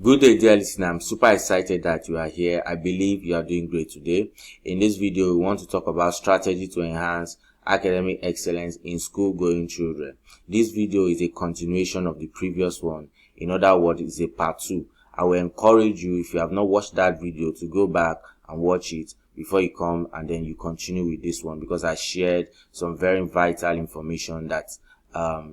Good day, dear listener. I'm super excited that you are here. I believe you are doing great today. In this video, we want to talk about strategy to enhance academic excellence in school-going children. This video is a continuation of the previous one. In other words, it's a part 2. I will encourage you, if you have not watched that video, to go back and watch it before you come and then you continue with this one, because I shared some very vital information that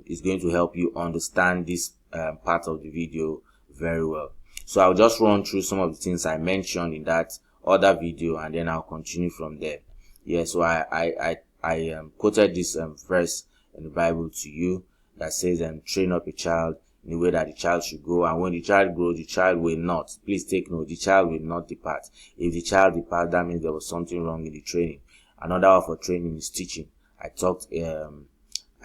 is going to help you understand this part of the video very well. So I'll just run through some of the things I mentioned in that other video and then I'll continue from there. Yeah, so I quoted this verse in the Bible to you that says, train up a child in the way that the child should go, and when the child grows, the child will not. Please take note, the child will not depart. If the child depart, that means there was something wrong in the training. Another one for training is teaching. I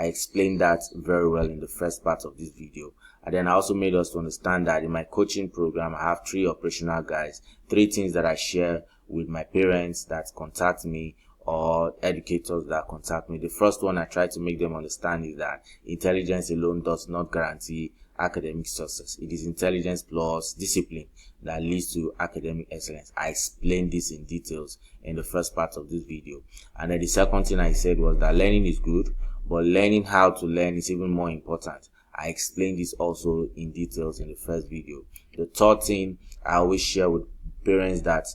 explained that very well in the first part of this video. And then I also made us to understand that in my coaching program, I have 3 operational guides, 3 things that I share with my parents that contact me or educators that contact me. The first one I try to make them understand is that intelligence alone does not guarantee academic success. It is intelligence plus discipline that leads to academic excellence. I explained this in details in the first part of this video. And then the second thing I said was that learning is good, but learning how to learn is even more important. I explained this also in details in the first video. The third thing I always share with parents that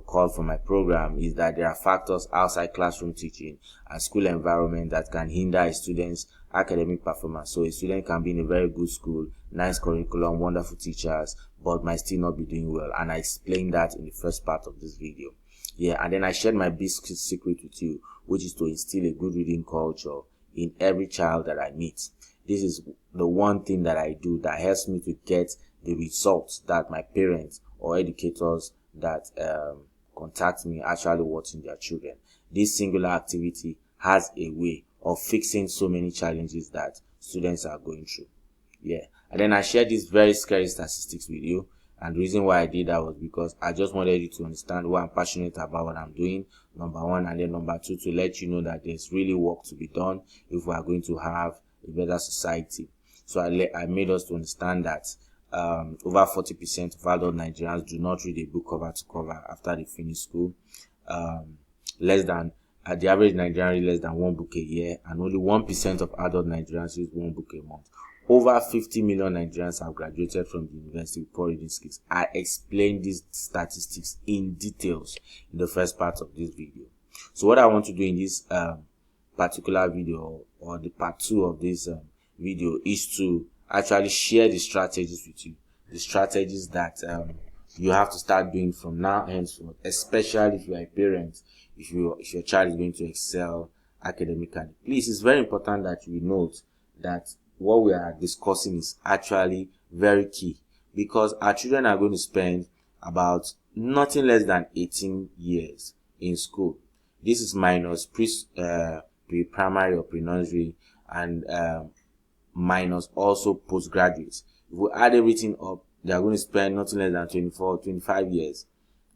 call for my program is that there are factors outside classroom teaching and school environment that can hinder a student's academic performance. So a student can be in a very good school, nice curriculum, wonderful teachers, but might still not be doing well. And I explained that in the first part of this video. Yeah, and then I shared my big secret with you, which is to instill a good reading culture in every child that I meet. This is the one thing that I do that helps me to get the results that my parents or educators that contact me actually want in their children. This singular activity has a way of fixing so many challenges that students are going through. Yeah, and then I shared these very scary statistics with you. And the reason why I did that was because I just wanted you to understand why I'm passionate about what I'm doing, number 1, and then number 2, to let you know that there's really work to be done if we are going to have a better society. So I made us to understand that over 40% of adult Nigerians do not read a book cover to cover after they finish school. The average Nigerian reads less than 1 book a year, and only 1% of adult Nigerians read 1 book a month. Over 50 million Nigerians have graduated from the university with poor reading skills. I explained these statistics in details in the first part of this video. So what I want to do in this particular video, or the part 2 of this video, is to actually share the strategies with you. The strategies that you have to start doing from now henceforth, especially if you are a parent, if your child is going to excel academically. Please, it's very important that you note that what we are discussing is actually very key, because our children are going to spend about nothing less than 18 years in school. This is minus pre-primary or pre-nursery, and minus also postgraduates. If we add everything up, they are going to spend nothing less than 24, 25 years,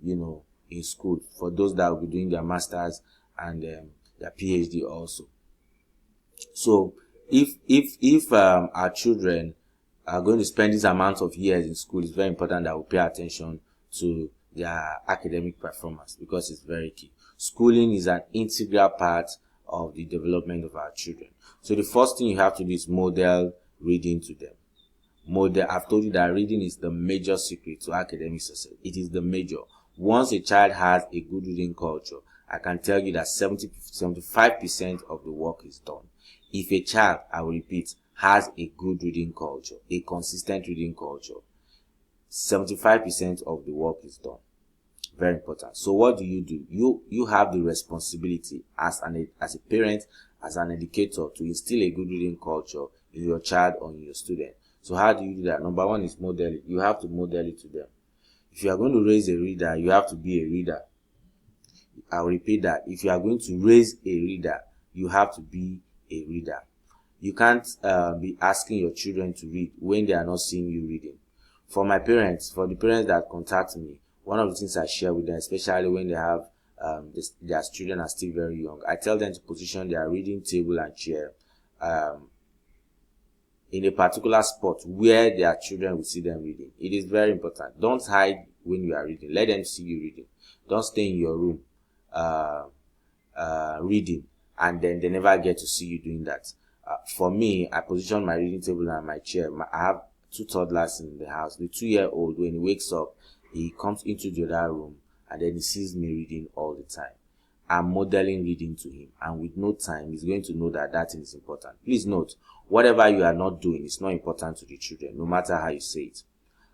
in school, for those that will be doing their masters and their PhD also. So if our children are going to spend this amount of years in school, it's very important that we pay attention to their academic performance, because it's very key. Schooling is an integral part of the development of our children. So the first thing you have to do is model reading to them. I've told you that reading is the major secret to academic success. It is the major. Once a child has a good reading culture, I can tell you that 75% of the work is done. If a child, I will repeat, has a good reading culture, a consistent reading culture, 75% of the work is done. Very important. So what do? You have the responsibility as a parent, as an educator, to instill a good reading culture in your child or in your student. So how do you do that? Number 1 is model it. You have to model it to them. If you are going to raise a reader, you have to be a reader. I'll repeat that. If you are going to raise a reader, you have to be a reader. You can't be asking your children to read when they are not seeing you reading. For the parents that contact me, one of the things I share with them, especially when they have their children are still very young, I tell them to position their reading table and chair in a particular spot where their children will see them reading. It is very important. Don't hide when you are reading. Let them see you reading. Don't stay in your room reading and then they never get to see you doing that. For me, I position my reading table and my chair. I have two toddlers in the house. The 2-year-old, when he wakes up, he comes into the other room and then he sees me reading all the time. I'm modeling reading to him, and with no time, he's going to know that that thing is important. Please note, whatever you are not doing is not important to the children, no matter how you say it.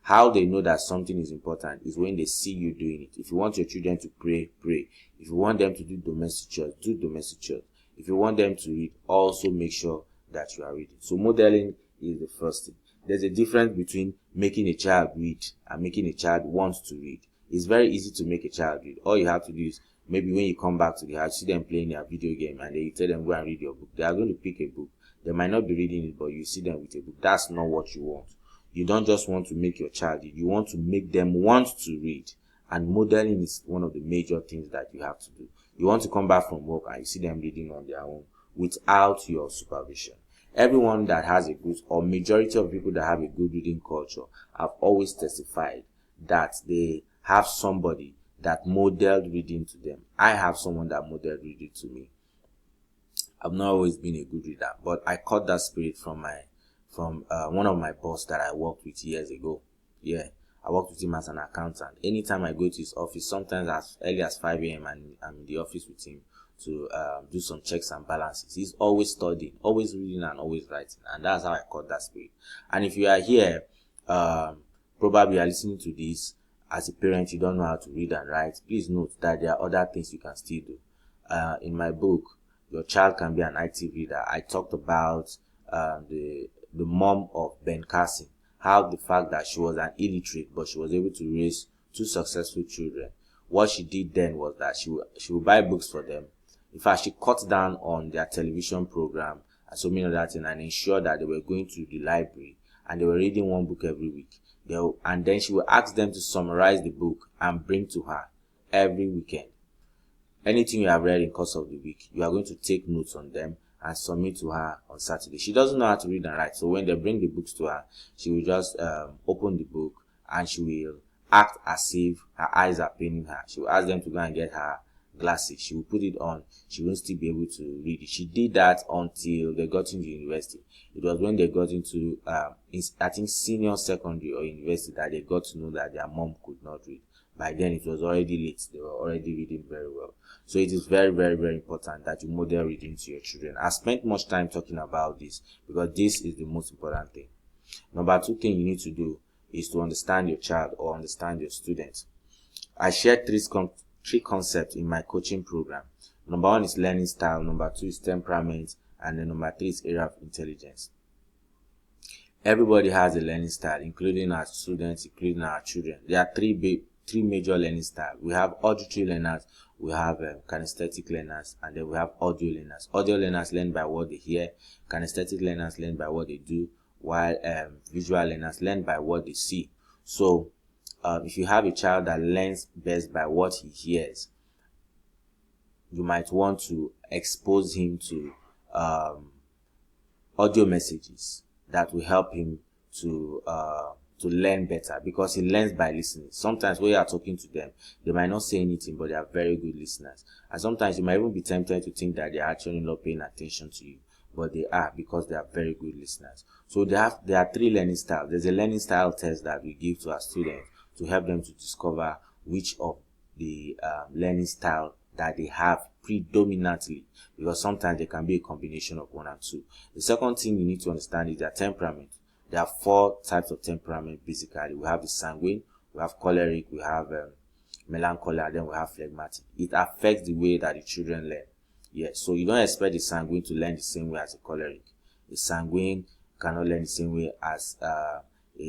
How they know that something is important is when they see you doing it. If you want your children to pray, pray. If you want them to do domestic chores, do domestic chores. If you want them to read, also make sure that you are reading. So modeling is the first thing. There's a difference between making a child read and making a child want to read. It's very easy to make a child read. All you have to do is, maybe when you come back to the house, see them playing their video game and then you tell them, go and read your book. They are going to pick a book. They might not be reading it, but you see them with a book. That's not what you want. You don't just want to make your child read. You want to make them want to read. And modeling is one of the major things that you have to do. You want to come back from work and you see them reading on their own without your supervision. Everyone that has a good, or majority of people that have a good reading culture have always testified that they have somebody that modeled reading to them. I have someone that modeled reading to me. I've not always been a good reader, but I caught that spirit from one of my boss that I worked with years ago. Yeah, I worked with him as an accountant. Anytime I go to his office, sometimes as early as 5 a.m. and I'm in the office with him to do some checks and balances. He's always studying, always reading, and always writing. And that's how I caught that spirit. And if you are here, probably you are listening to this as a parent, you don't know how to read and write. Please note that there are other things you can still do. In my book, Your Child Can Be an IT Reader, I talked about the mom of Ben Carson, how the fact that she was an illiterate, but she was able to raise 2 successful children. What she did then was that she would buy books for them. In fact, she cut down on their television program and so many other things and ensured that they were going to the library and they were reading 1 book every week. And then she would ask them to summarize the book and bring to her every weekend. Anything you have read in the course of the week, you are going to take notes on them and submit to her on Saturday. She doesn't know how to read and write, so when they bring the books to her, she will just open the book and she will act as if her eyes are paining her. She will ask them to go and get her glasses. She will put it on. She won't still be able to read it. She did that until they got into university. It was when they got into, I think, senior secondary or university that they got to know that their mom could not read. By then, it was already late. They were already reading very well. So it is very, very, very important that you model reading to your children. I spent much time talking about this because this is the most important thing. Number 2 thing you need to do is to understand your child or understand your student. I shared three concepts in my coaching program. Number 1 is learning style. Number 2 is temperament. And then number 3 is area of intelligence. Everybody has a learning style, including our students, including our children. There are three major learning styles. We have auditory learners, we have kinesthetic learners, and then we have audio learners. Audio learners learn by what they hear. Kinesthetic learners learn by what they do, while visual learners learn by what they see. So, if you have a child that learns best by what he hears, you might want to expose him to audio messages that will help him to learn better, because he learns by listening. Sometimes when you are talking to them, they might not say anything, but they are very good listeners. And sometimes you might even be tempted to think that they are actually not paying attention to you, but they are, because they are very good listeners. So there are 3 learning styles. There's a learning style test that we give to our students to help them to discover which of the learning style that they have predominantly, because sometimes there can be a combination of 1 and 2. The second thing you need to understand is their temperament. There are 4 types of temperament basically. We have the sanguine, we have choleric, we have melancholy, and then we have phlegmatic. It affects the way that the children learn. Yes, so you don't expect the sanguine to learn the same way as a choleric. The sanguine cannot learn the same way as a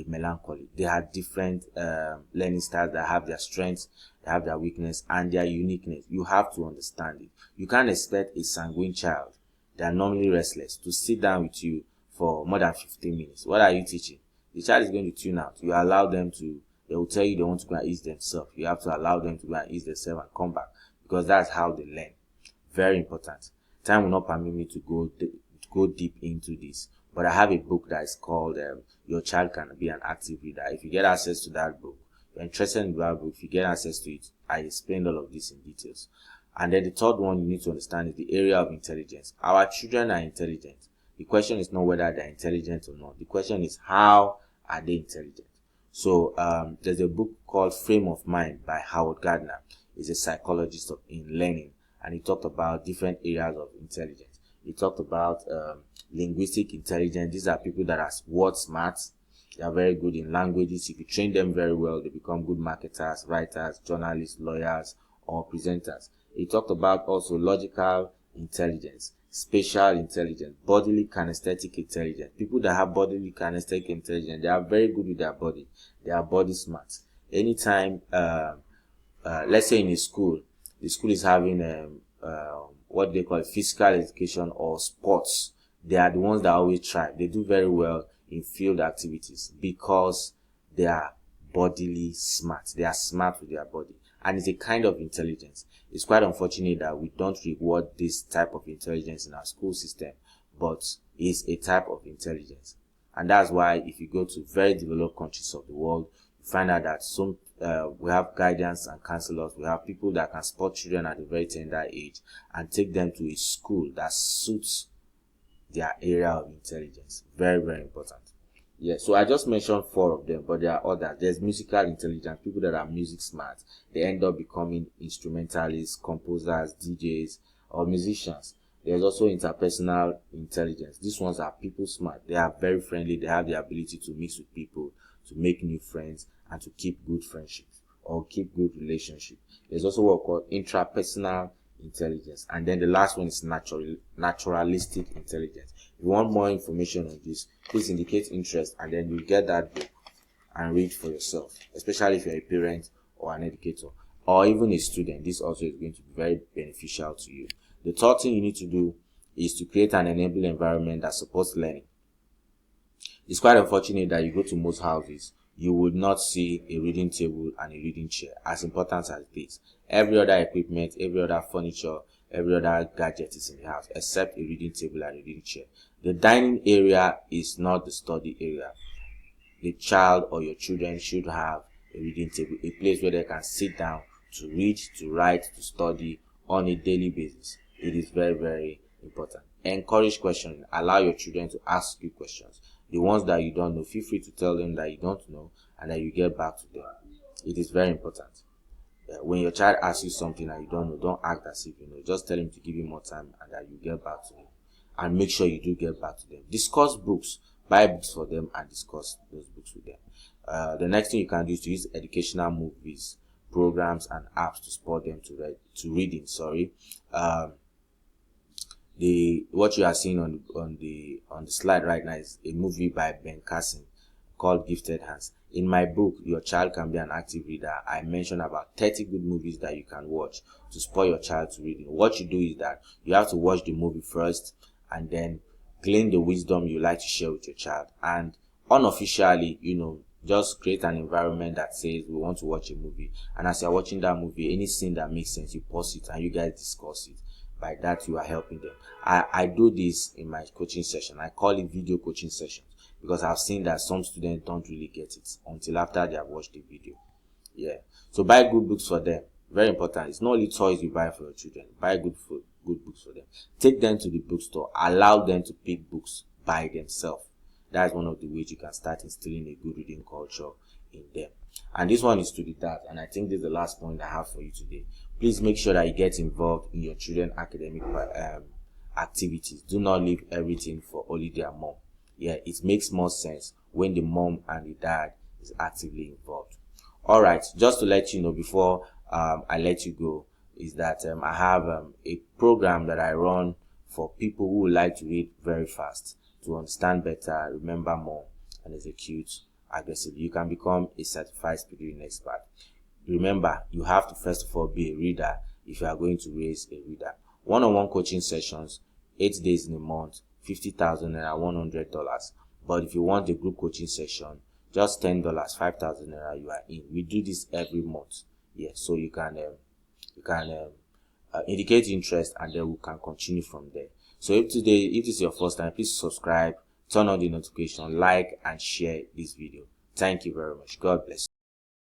melancholy. They have different learning styles that have their strengths, they have their weakness, and their uniqueness. You have to understand it. You can't expect a sanguine child, they are normally restless, to sit down with you for more than 15 minutes. What are you teaching? The child is going to tune out. You allow them to, they will tell you they want to go and ease themselves. You have to allow them to go and ease themselves and come back, because that's how they learn. Very important. Time will not permit me to go deep into this, but I have a book that is called Your Child Can Be an Active Reader. If you get access to that book, if you're interested in that book, if you get access to it, I explained all of this in details. And then the third one you need to understand is the area of intelligence. Our children are intelligent. The question is not whether they're intelligent or not. The question is, how are they intelligent? So there's a book called Frame of Mind by Howard Gardner. He's a psychologist in learning, and he talked about different areas of intelligence. He talked about linguistic intelligence. These are people that are word smart. They are very good in languages. If you train them very well, they become good marketers, writers, journalists, lawyers, or presenters. He talked about also logical intelligence, spatial intelligence, bodily kinesthetic intelligence. People that have bodily kinesthetic intelligence, they are very good with their body. They are body smart. Anytime, let's say in a school, the school is having what they call physical education or sports. They are the ones that always try. They do very well in field activities because they are bodily smart. They are smart with their body. And it's a kind of intelligence. It's quite unfortunate that we don't reward this type of intelligence in our school system, but it's a type of intelligence. And that's why if you go to very developed countries of the world, you find out that we have guidance and counselors. We have people that can spot children at a very tender age and take them to a school that suits their area of intelligence. Very, very important. Yeah, so I just mentioned 4 of them, but there are others. There's musical intelligence, people that are music smart. They end up becoming instrumentalists, composers, DJs, or musicians. There's also interpersonal intelligence. These ones are people smart. They are very friendly. They have the ability to mix with people, to make new friends, and to keep good friendships or keep good relationships. There's also what we call intrapersonal intelligence, and then the last one is naturalistic intelligence. If you want more information on this, please indicate interest, and then you get that book and read for yourself, especially if you're a parent or an educator or even a student. This also is going to be very beneficial to you. The third thing you need to do is to create an enabling environment that supports learning. It's quite unfortunate that you go to most houses, you would not see a reading table and a reading chair, as important as it is. Every other equipment, every other furniture, every other gadget is in the house except a reading table and a reading chair. The dining area is not the study area. The child or your children should have a reading table, a place where they can sit down to read, to write, to study on a daily basis. It is very, very important. Encourage questioning. Allow your children to ask you questions. The ones that you don't know, feel free to tell them that you don't know and that you get back to them. It is very important. When your child asks you something and you don't know, don't act as if you know. Just tell him to give you more time and that you get back to him. And make sure you do get back to them. Discuss books. Buy books for them and discuss those books with them. The next thing you can do is to use educational movies, programs, and apps to support them to reading. What you are seeing on the slide right now is a movie by Ben Carson called Gifted Hands. In my book, Your Child Can Be an Active Reader, I mentioned about 30 good movies that you can watch to support your child to reading. What you do is that you have to watch the movie first and then glean the wisdom you like to share with your child. And unofficially, just create an environment that says we want to watch a movie. And as you're watching that movie, any scene that makes sense, you pause it and you guys discuss it. By that, you are helping them. I do this in my coaching session. I call it video coaching sessions because I've seen that some students don't really get it until after they have watched the video. Yeah. So buy good books for them. Very important. It's not only toys you buy for your children. Buy good books for them. Take them to the bookstore. Allow them to pick books by themselves. That's one of the ways you can start instilling a good reading culture in them. And this one is to the dad, and I think this is the last point I have for you today. Please make sure that you get involved in your children's academic activities. Do not leave everything for only their mom. Yeah, it makes more sense when the mom and the dad is actively involved. All right, just to let you know before I let you go, is that I have a program that I run for people who would like to read very fast, to understand better, remember more, and execute aggressively. You can become a certified speed reading expert. Remember, you have to first of all be a reader if you are going to raise a reader. One-on-one coaching sessions, 8 days in a month, 50,000 naira, $100. But if you want a group coaching session, just $10, 5,000 naira, you are in. We do this every month. Yeah, so you can indicate interest and then we can continue from there. So if this is your first time, please subscribe turn on the notification, like and share this video. Thank you very much. God bless you.